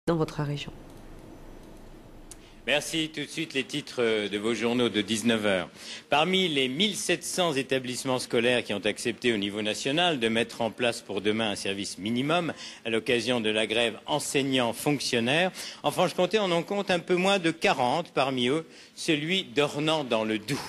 dans votre région. Merci. Tout de suite, les titres de vos journaux de 19 heures. Parmi les 1700 établissements scolaires qui ont accepté au niveau national de mettre en place pour demain un service minimum à l'occasion de la grève enseignants-fonctionnaires, en Franche-Comté, on en compte un peu moins de 40, parmi eux celui d'Ornans dans le Doubs.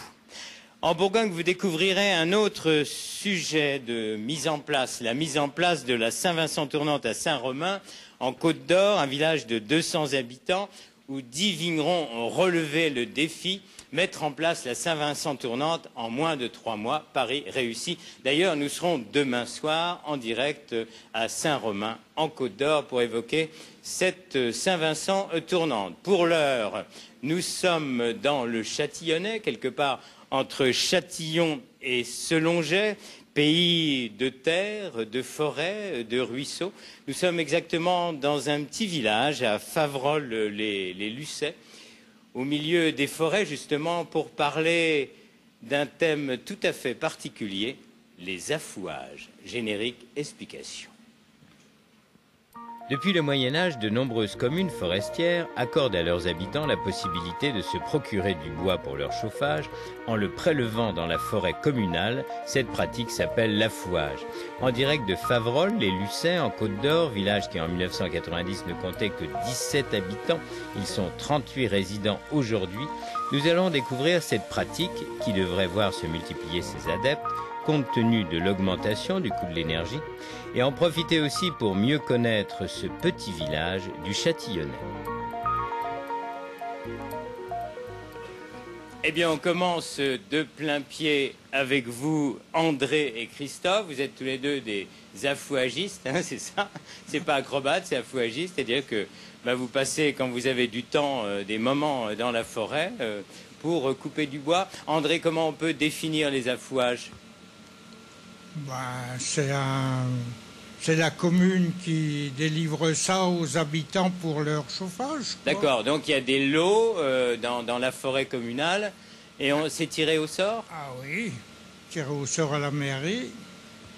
En Bourgogne, vous découvrirez un autre sujet de mise en place, la mise en place de la Saint-Vincent tournante à Saint-Romain, en Côte d'Or, un village de 200 habitants, où 10 vignerons ont relevé le défi, mettre en place la Saint-Vincent tournante en moins de 3 mois. Pari réussi. D'ailleurs, nous serons demain soir en direct à Saint-Romain, en Côte d'Or, pour évoquer cette Saint-Vincent tournante. Pour l'heure, nous sommes dans le Châtillonnais, quelque part entre Châtillon et Selonget, pays de terre, de forêts, de ruisseaux. Nous sommes exactement dans un petit village à Faverolles-les-Lucets, au milieu des forêts, justement, pour parler d'un thème tout à fait particulier, les affouages. Générique, explication. Depuis le Moyen-Âge, de nombreuses communes forestières accordent à leurs habitants la possibilité de se procurer du bois pour leur chauffage en le prélevant dans la forêt communale. Cette pratique s'appelle l'affouage. En direct de Faverolles, les Lucets, en Côte d'Or, village qui en 1990 ne comptait que 17 habitants, ils sont 38 résidents aujourd'hui, nous allons découvrir cette pratique qui devrait voir se multiplier ses adeptes, compte tenu de l'augmentation du coût de l'énergie, et en profiter aussi pour mieux connaître ce petit village du Châtillonnais. Eh bien, on commence de plein pied avec vous, André et Christophe. Vous êtes tous les deux des affouagistes, hein, c'est ça? C'est pas acrobate, c'est affouagiste, c'est-à-dire que vous passez, quand vous avez du temps, des moments dans la forêt pour couper du bois. André, comment on peut définir les affouages? C'est la commune qui délivre ça aux habitants pour leur chauffage. D'accord, donc il y a des lots dans la forêt communale et on s'est tiré au sort? Ah oui, tiré au sort à la mairie.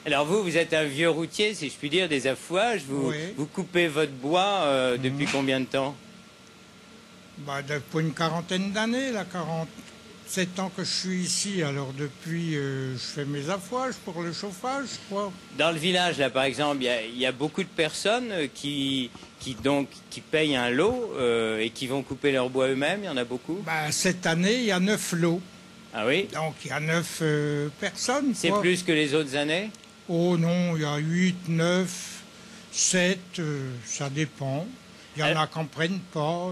Alors vous êtes un vieux routier, si je puis dire, des affouages. Vous coupez votre bois depuis combien de temps? Depuis une quarantaine d'années, 47 ans que je suis ici, alors depuis je fais mes affouages pour le chauffage, quoi. Dans le village, là, par exemple, il y a beaucoup de personnes qui payent un lot et qui vont couper leur bois eux-mêmes. Il y en a beaucoup? Cette année, il y a 9 lots. Ah oui? Donc il y a 9 personnes. C'est plus que les autres années? Oh non, il y a 8, 9, 7, ça dépend. Il y en a qui n'en prennent pas.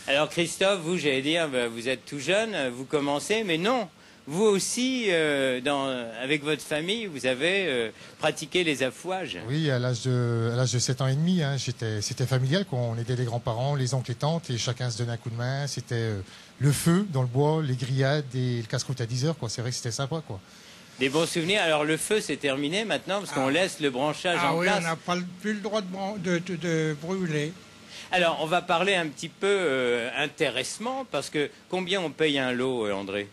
Alors Christophe, vous, j'allais dire, vous êtes tout jeune, vous commencez, mais non. Vous aussi, avec votre famille, vous avez pratiqué les affouages. Oui, à l'âge de 7 ans et demi, hein, c'était familial, quoi. On aidait les grands-parents, les oncles et tantes, et chacun se donnait un coup de main. C'était le feu dans le bois, les grillades et le casse-croûte à 10 heures, quoi. C'est vrai que c'était sympa, quoi. Des bons souvenirs. Alors le feu, c'est terminé maintenant, parce qu'on laisse le branchage en place. Ah oui, on n'a plus le droit de brûler. Alors, on va parler un petit peu intéressement, parce que combien on paye un lot, André?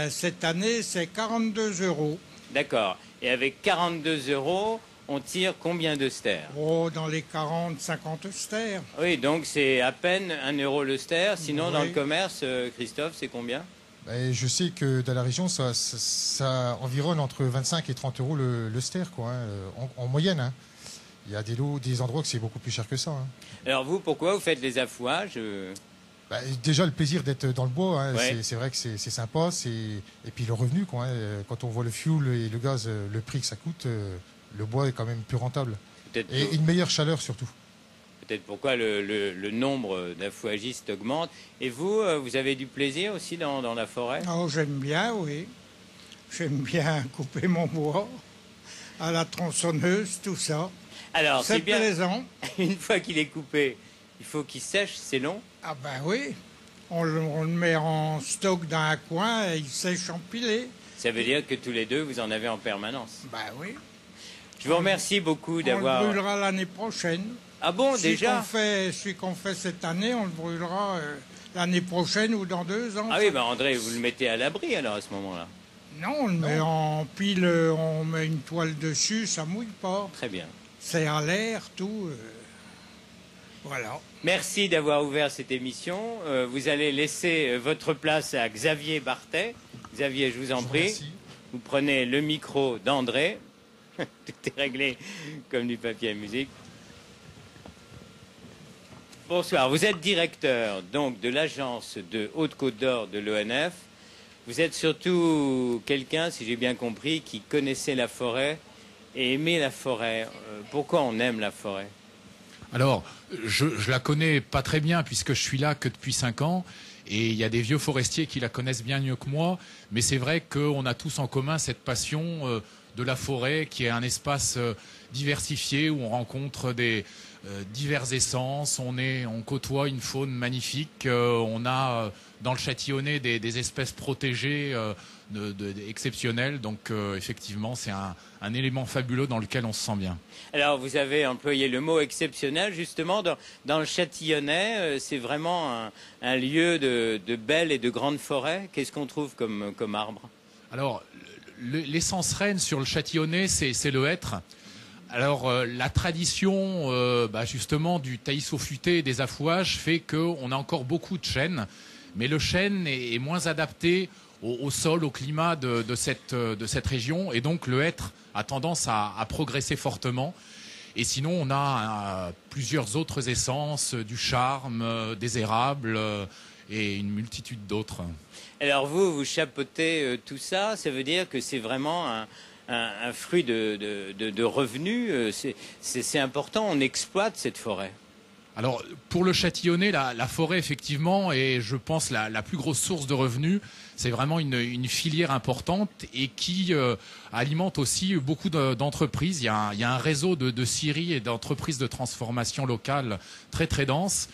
Cette année, c'est 42 €. D'accord. Et avec 42 €, on tire combien de stères? Oh, dans les 40-50 stères. Oui, donc c'est à peine 1 € le stère. Sinon, Oui. dans le commerce, Christophe, c'est combien? Je sais que dans la région, ça environne entre 25 et 30 € le stère, quoi, hein, en moyenne, hein. Il y a des endroits que c'est beaucoup plus cher que ça, hein. Alors vous, pourquoi vous faites les affouages? Déjà, le plaisir d'être dans le bois, hein, Ouais. c'est vrai que c'est sympa. Et puis le revenu, quoi, hein, quand on voit le fioul et le gaz, le prix que ça coûte, le bois est quand même plus rentable. Et une meilleure chaleur surtout. Peut-être pourquoi le nombre d'affouagistes augmente. Et vous, vous avez du plaisir aussi dans la forêt? Oh, j'aime bien, oui. J'aime bien couper mon bois à la tronçonneuse, tout ça. Alors, c'est bien. plaisant. Une fois qu'il est coupé, il faut qu'il sèche, c'est long? Ah oui, on le met en stock dans un coin et il sèche empilé. Ça veut dire que tous les deux, vous en avez en permanence? Oui. Je vous remercie beaucoup d'avoir... On le brûlera l'année prochaine. Ah bon, déjà? Celui qu'on fait cette année, on le brûlera l'année prochaine ou dans 2 ans. Ah oui, André, vous le mettez à l'abri alors à ce moment-là? Non, on le met en pile, on met une toile dessus, ça mouille pas. Très bien. C'est à l'air, tout. Voilà. Merci d'avoir ouvert cette émission. Vous allez laisser votre place à Xavier Bartet. Xavier, je vous en prie. Merci. Vous prenez le micro d'André. Tout est réglé comme du papier à musique. Bonsoir, vous êtes directeur donc de l'agence de Haute-Côte d'Or de l'ONF. Vous êtes surtout quelqu'un, si j'ai bien compris, qui connaissait la forêt et aimait la forêt. Pourquoi on aime la forêt? Alors, je la connais pas très bien puisque je suis là que depuis 5 ans. Et il y a des vieux forestiers qui la connaissent bien mieux que moi. Mais c'est vrai qu'on a tous en commun cette passion de la forêt qui est un espace diversifié où on rencontre des diverses essences. On côtoie une faune magnifique. On a dans le Châtillonnais des espèces protégées exceptionnelles. Donc effectivement, c'est un élément fabuleux dans lequel on se sent bien. Alors, vous avez employé le mot exceptionnel, justement. Dans le Châtillonnais, c'est vraiment un lieu de belles et de grandes forêts. Qu'est-ce qu'on trouve comme arbre? Alors, l'essence reine sur le Châtillonnais, c'est le hêtre. Alors, la tradition, justement, du taïso futé et des affouages fait qu'on a encore beaucoup de chênes. Mais le chêne est moins adapté au sol, au climat de cette région. Et donc, le hêtre a tendance à progresser fortement. Et sinon, on a plusieurs autres essences, du charme, des érables et une multitude d'autres. Alors vous chapeautez tout ça, ça veut dire que c'est vraiment un fruit de revenus, c'est important, on exploite cette forêt. Alors, pour le Châtillonnais, la forêt, effectivement, est, je pense, la plus grosse source de revenus. C'est vraiment une filière importante et qui alimente aussi beaucoup d'entreprises. Il y a un réseau de scieries et d'entreprises de transformation locale très, très dense.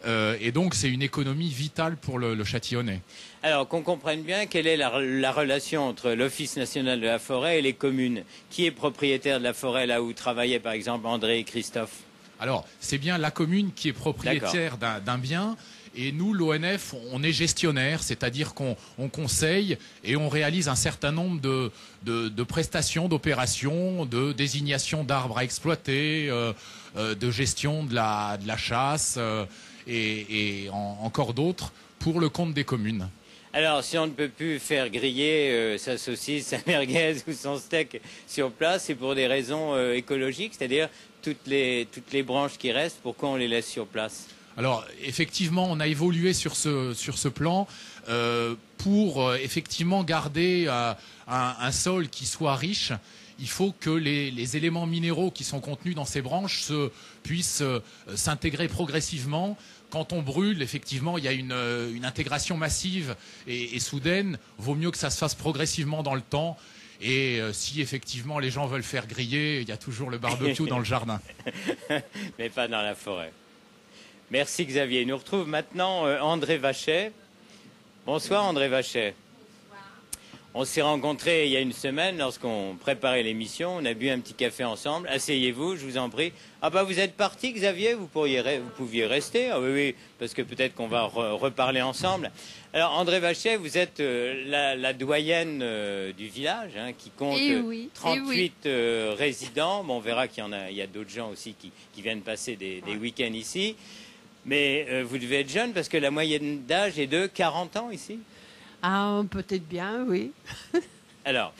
Et donc, c'est une économie vitale pour le Châtillonnais. Alors, qu'on comprenne bien, quelle est la relation entre l'Office national de la forêt et les communes? Qui est propriétaire de la forêt là où travaillaient, par exemple, André et Christophe? Alors, c'est bien la commune qui est propriétaire d'un bien. Et nous, l'ONF, on est gestionnaire, c'est-à-dire qu'on conseille et on réalise un certain nombre de prestations, d'opérations, de désignation d'arbres à exploiter, de gestion de la chasse et encore d'autres pour le compte des communes. Alors, si on ne peut plus faire griller sa saucisse, sa merguez ou son steak sur place, c'est pour des raisons écologiques, c'est-à-dire toutes les branches qui restent, pourquoi on les laisse sur place? Alors, effectivement, on a évolué sur ce plan pour effectivement garder un sol qui soit riche. Il faut que les éléments minéraux qui sont contenus dans ces branches puissent s'intégrer progressivement. Quand on brûle, effectivement, il y a une intégration massive et soudaine. Vaut mieux que ça se fasse progressivement dans le temps. Et si effectivement les gens veulent faire griller, il y a toujours le barbecue dans le jardin. Mais pas dans la forêt. Merci Xavier. Nous retrouve maintenant André Vachet. Bonsoir André Vachet. On s'est rencontrés il y a une semaine lorsqu'on préparait l'émission. On a bu un petit café ensemble. Asseyez-vous, je vous en prie. Ah bah vous êtes parti Xavier, vous pouviez rester. Ah oui, parce que peut-être qu'on va reparler ensemble. Alors André Vachet, vous êtes la doyenne du village, hein, qui compte 38 résidents. Bon, on verra qu'il y a d'autres gens aussi qui viennent passer des week-ends ici. Mais vous devez être jeune parce que la moyenne d'âge est de 40 ans ici. Ah, peut-être bien, oui. Alors,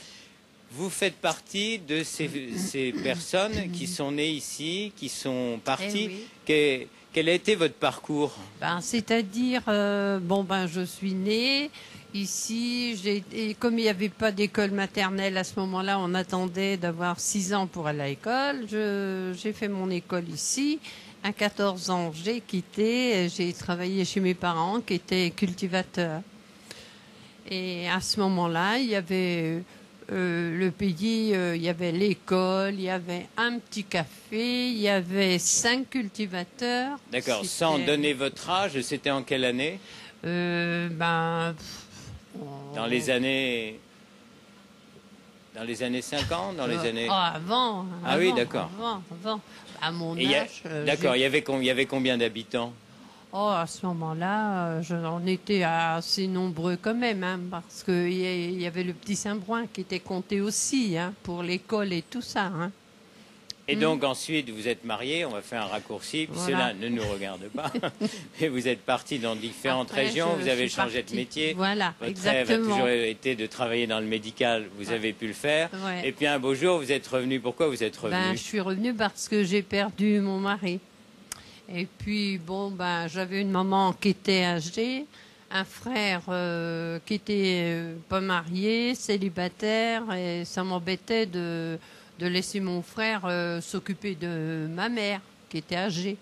vous faites partie de ces personnes qui sont nées ici, qui sont parties. Oui. Quel a été votre parcours? C'est-à-dire, je suis née ici. Et comme il n'y avait pas d'école maternelle à ce moment-là, on attendait d'avoir 6 ans pour aller à l'école. J'ai fait mon école ici. À 14 ans, j'ai quitté. J'ai travaillé chez mes parents qui étaient cultivateurs. Et à ce moment-là, il y avait le pays, il y avait l'école, il y avait un petit café, il y avait 5 cultivateurs. D'accord, sans donner votre âge, c'était en quelle année? Dans les années 50, dans les années... avant. Ah oui, d'accord. Avant. À mon âge... D'accord, il y avait combien d'habitants? Oh, à ce moment-là, on était assez nombreux quand même, hein, parce qu'il y avait le petit Saint-Brouin qui était compté aussi, hein, pour l'école et tout ça. Hein. Et donc ensuite, vous êtes marié, on va faire un raccourci, puis Voilà. cela ne nous regarde pas. Et vous êtes parti dans différentes régions, vous avez changé de métier. Voilà, Votre rêve a exactement. toujours été de travailler dans le médical, vous avez pu le faire. Ouais. Et puis un beau jour, vous êtes revenu. Pourquoi vous êtes revenu? Ben, je suis revenue parce que j'ai perdu mon mari. Et puis, bon, ben, j'avais une maman qui était âgée, un frère qui était pas marié, célibataire, et ça m'embêtait de laisser mon frère s'occuper de ma mère, qui était âgée.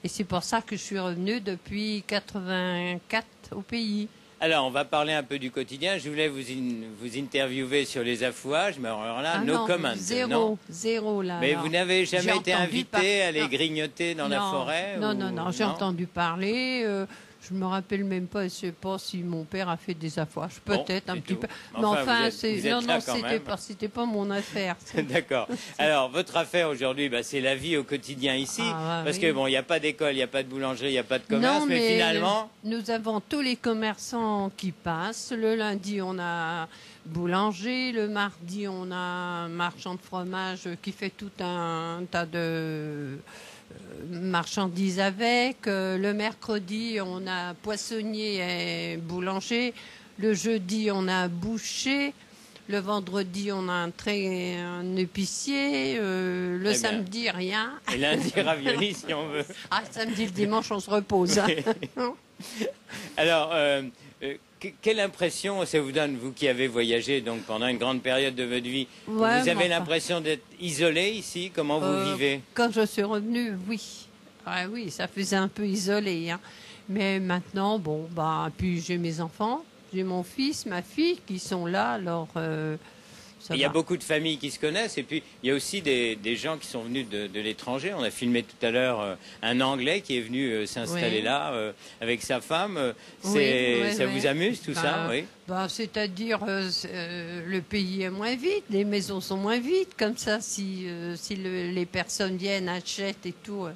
Et c'est pour ça que je suis revenue depuis 84 au pays. Alors, on va parler un peu du quotidien. Je voulais vous interviewer sur les affouages, mais alors là, no non, comment. Non. zéro là. Mais alors. vous n'avez J'ai jamais été entendu invité à aller non. grignoter dans la Non, forêt Non, ou- non, non, j'ai entendu parler. Je me rappelle même pas, je sais pas si mon père a fait des affouages, Bon, peut-être un c'est petit tout. peu. Mais Mais enfin, enfin, vous êtes non, là non, quand même. c'était pas mon affaire. D'accord. Alors, votre affaire aujourd'hui, bah, c'est la vie au quotidien ici. Ah, parce oui. que bon, il n'y a pas d'école, il n'y a pas de boulangerie, il n'y a pas de commerce, Non, mais finalement. nous avons tous les commerçants qui passent. Le lundi, on a boulanger. Le mardi, on a un marchand de fromage qui fait tout un tas de marchandises avec. Le mercredi, on a poissonnier et boulanger. Le jeudi, on a un boucher. Le vendredi, on a un épicier. Le bien. samedi, rien. Et lundi, ravioli, si on veut. Ah, samedi, le dimanche, on se repose. hein. Alors, quelle impression ça vous donne, vous qui avez voyagé donc pendant une grande période de votre vie? Ouais, Vous avez mais enfin, l'impression d'être isolé ici? Comment vous vivez? Quand je suis revenue, oui. Ouais, oui, ça faisait un peu isolé. Hein. Mais maintenant, bon, bah, puis j'ai mes enfants, j'ai mon fils, ma fille qui sont là, alors ça Il y a va. beaucoup de familles qui se connaissent et puis il y a aussi des gens qui sont venus de l'étranger. On a filmé tout à l'heure un Anglais qui est venu s'installer Oui. là avec sa femme. Oui, Ça oui. vous amuse tout ça? Oui. Bah, c'est-à-dire, le pays est moins vide, les maisons sont moins vides, comme ça, si les personnes viennent, achètent et tout.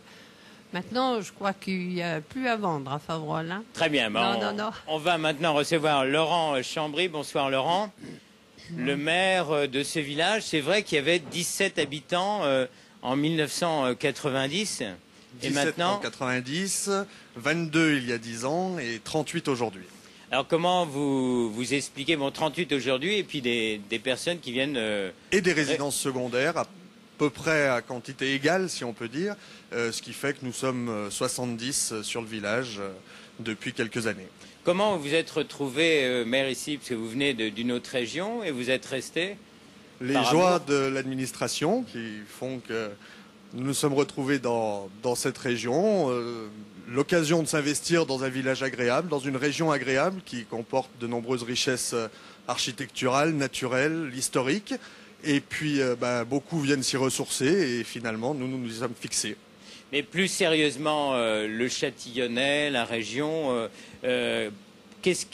Maintenant, je crois qu'il n'y a plus à vendre à Favrol. Hein. Très bien. Bah, Non. On va maintenant recevoir Laurent Chambry. Bonsoir Laurent. Le maire de ce village, c'est vrai qu'il y avait 17 habitants en 1990. Et 17 maintenant, en 90, 22 il y a 10 ans et 38 aujourd'hui. alors comment vous expliquez, bon 38 aujourd'hui et puis des personnes qui viennent... Et des résidences secondaires à peu près à quantité égale, si on peut dire, ce qui fait que nous sommes 70 sur le village depuis quelques années. Comment vous êtes retrouvé maire ici, parce que vous venez d'une autre région et vous êtes resté? Les Par joies amour. de l'administration qui font que nous nous sommes retrouvés dans cette région, l'occasion de s'investir dans un village agréable, dans une région agréable qui comporte de nombreuses richesses architecturales, naturelles, historiques. Et puis beaucoup viennent s'y ressourcer et finalement nous y sommes fixés. Mais plus sérieusement, le Châtillonnais, la région, qu'est-ce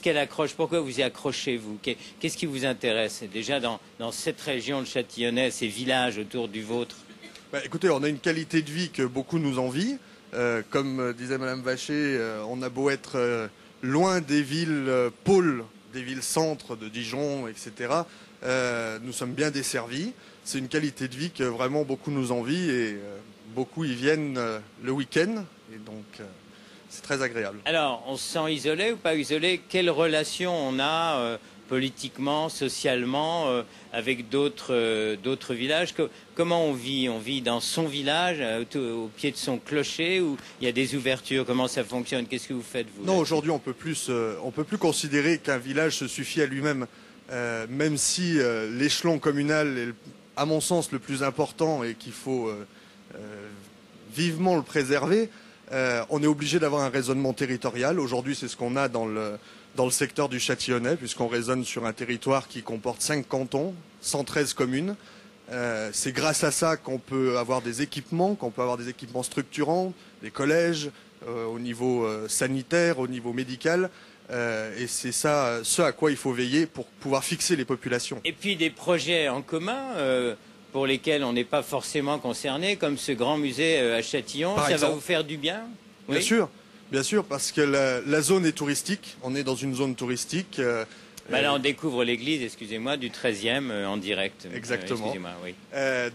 qu'elle accroche? Pourquoi vous y accrochez, vous? Qu'est-ce qui vous intéresse déjà dans cette région, le Châtillonnais, ces villages autour du vôtre? Écoutez, on a une qualité de vie que beaucoup nous envient. Comme disait Madame Vacher, on a beau être loin des villes pôles, des villes centres de Dijon, etc. Nous sommes bien desservis. C'est une qualité de vie que vraiment beaucoup nous envient et beaucoup y viennent le week-end. Et donc, c'est très agréable. Alors, on se sent isolé ou pas isolé? Quelle relation on a politiquement, socialement, avec d'autres villages? Comment on vit? On vit dans son village, au pied de son clocher, où il y a des ouvertures? Comment ça fonctionne? Qu'est-ce que vous faites, vous? Non, aujourd'hui, on peut plus considérer qu'un village se suffit à lui-même, même si l'échelon communal est, à mon sens, le plus important et qu'il faut vivement le préserver. On est obligé d'avoir un raisonnement territorial. Aujourd'hui, c'est ce qu'on a dans le secteur du Châtillonnais, puisqu'on raisonne sur un territoire qui comporte 5 cantons, 113 communes. C'est grâce à ça qu'on peut avoir des équipements, structurants, des collèges, au niveau sanitaire, au niveau médical. Et c'est ça ce à quoi il faut veiller pour pouvoir fixer les populations. Et puis des projets en commun pour lesquels on n'est pas forcément concerné, comme ce grand musée à Châtillon. Par Ça exemple. va vous faire du bien? Bien sûr, parce que la zone est touristique. On est dans une zone touristique. Bah là, on découvre l'église, excusez-moi, du 13e en direct. Exactement. Excusez-moi, oui.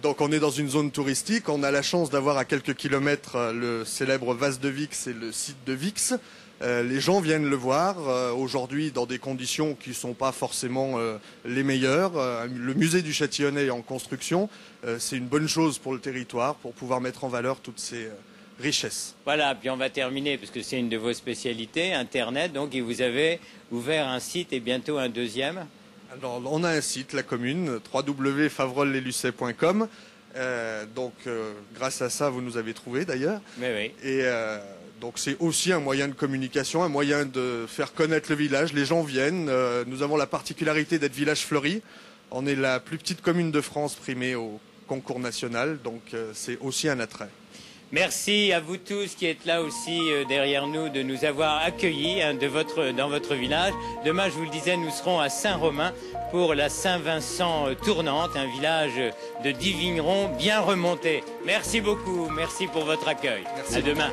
Donc on est dans une zone touristique. On a la chance d'avoir à quelques kilomètres le célèbre vase de Vix et le site de Vix. Les gens viennent le voir aujourd'hui dans des conditions qui ne sont pas forcément les meilleures. Le musée du Châtillonnais est en construction. C'est une bonne chose pour le territoire, pour pouvoir mettre en valeur toutes ces richesses. Voilà, puis on va terminer, parce que c'est une de vos spécialités, Internet. Donc, et vous avez ouvert un site et bientôt un deuxième. Alors, on a un site, la commune, www.favrolles-les-Lucets.com. Grâce à ça, vous nous avez trouvé d'ailleurs. Oui, oui. Et donc, c'est aussi un moyen de communication, un moyen de faire connaître le village. Les gens viennent. Nous avons la particularité d'être village fleuri. On est la plus petite commune de France primée au concours national. Donc, c'est aussi un attrait. Merci à vous tous qui êtes là aussi derrière nous de nous avoir accueillis dans votre village. Demain, je vous le disais, nous serons à Saint-Romain pour la Saint-Vincent tournante, un village de 10 vignerons bien remontés. Merci beaucoup, merci pour votre accueil. Merci. À demain.